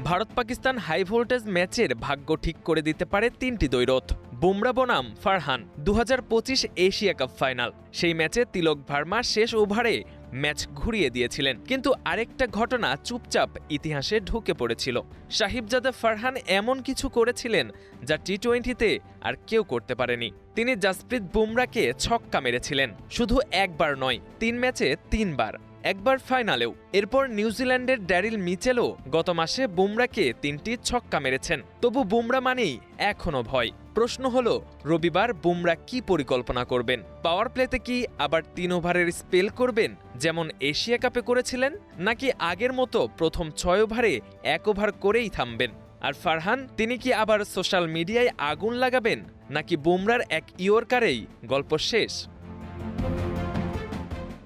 Bharat Pakistan high voltage ম্যাচের ভাগ্য ঠিক করে দিতে পারে তিনটি দ্বৈরথ। বুমরা বনাম ফারহান 2025 এশিয়া কাপ ফাইনাল। সেই ম্যাচে তিলক ভার্মা শেষ ওভারে ম্যাচ ঘুরিয়ে দিয়েছিলেন, কিন্তু আরেকটা ঘটনা চুপচাপ ইতিহাসে ঢুকে পড়েছিল। সাহিবজাদা ফারহান এমন কিছু করেছিলেন যা টি-20তে আর কেউ করতে পারেনি। তিনি জাসপ্রীত বুমরাকে ছক্কা মেরেছিলেন, শুধু একবার নয়, 3 ম্যাচে 3 বার, একবার ফাইনালেও। এরপর নিউজিল্যান্ডের ড্যারিল মিচেলও গত মাসে বুমরাকে 3টি ছক্কা মেরেছেন। তবু বুমরা মানেই এখনো ভয়। প্রশ্ন হলো, রবিবার বুমরা কি পরিকল্পনা করবেন? পাওয়ার প্লেতে কি আবার 3 ওভারের স্পেল করবেন যেমন এশিয়া কাপে করেছিলেন, নাকি আগের মতো প্রথম 6 ওভারে 1 ওভার করেই থামবেন? আর ফারহান, তিনি কি আবার সোশ্যাল মিডিয়ায় আগুন লাগাবেন, নাকি বুমরার এক ইয়র্কারেই গল্প শেষ?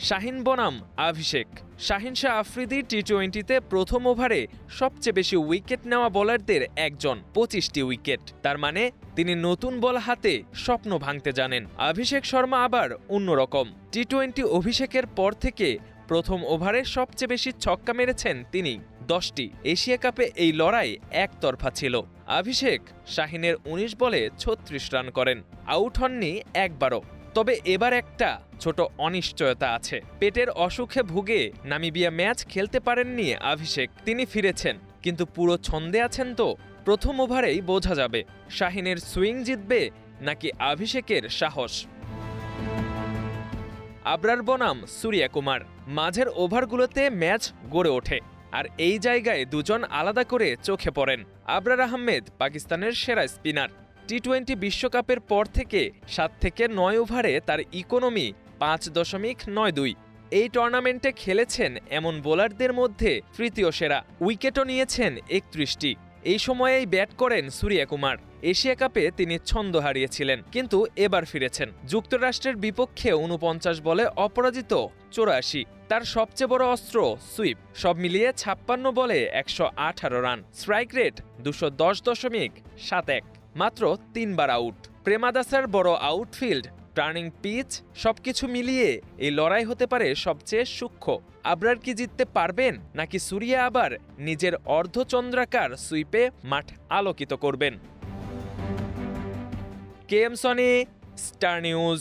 শাহিন বনাম অভিষেক। শাহিন শাহ আফ্রিদি টি-20তে প্রথম ওভারে সবচেয়ে বেশি উইকেট নেওয়া বোলারদের একজন, 25টি উইকেট। তার মানে তিনি নতুন বল হাতে স্বপ্ন ভাঙতে জানেন। অভিষেক শর্মা আবার অন্যরকম। টি-20 অভিষেকের পর থেকে প্রথম ওভারে সবচেয়ে বেশি ছক্কা মেরেছেন তিনি, 10টি। এশিয়া কাপে এই লড়াই একতরফা ছিল। অভিষেক শাহিনের 19 বলে 36 রান করেন, আউট হননি একবারও। তবে এবার একটা ছোট অনিশ্চয়তা আছে। পেটের অসুখে ভুগে নামিবিয়া ম্যাচ খেলতে পারেননি অভিষেক। তিনি ফিরেছেন, কিন্তু পুরো ছন্দে আছেন তো? প্রথম ওভারেই বোঝা যাবে শাহিনের সুইং জিতবে নাকি অভিষেকের সাহস। আবরার বনাম সূর্যকুমার। মাঝের ওভারগুলোতে ম্যাচ গড়ে ওঠে, আর এই জায়গায় দুজন আলাদা করে চোখে পড়েন। আবরার আহমেদ পাকিস্তানের সেরা স্পিনার। টি-20 বিশ্বকাপের পর থেকে 7 থেকে 9 ওভারে তার ইকোনমি 5.92। এই টুর্নামেন্টে খেলেছেন এমন বোলারদের মধ্যে তৃতীয় সেরা। উইকেটও নিয়েছেন 31টি। এই সময়েই ব্যাট করেন সূর্যকুমার। এশিয়া কাপে তিনি ছন্দ হারিয়েছিলেন, কিন্তু এবার ফিরেছেন। যুক্তরাষ্ট্রের বিপক্ষে 49 বলে অপরাজিত 84। তার সবচেয়ে বড় অস্ত্র সুইপ। সব মিলিয়ে 56 বলে 118 রান, স্ট্রাইক রেট 210.71, মাত্র 3 বার আউট। প্রেমাদাসার বড় আউটফিল্ড, টার্নিং পিচ, সবকিছু মিলিয়ে এই লড়াই হতে পারে সবচেয়ে সূক্ষ্ম। আবরার কি জিততে পারবেন, নাকি সূর্য আবার নিজের অর্ধচন্দ্রাকার সুইপে মাঠ আলোকিত করবেন? K M Soni, Star news.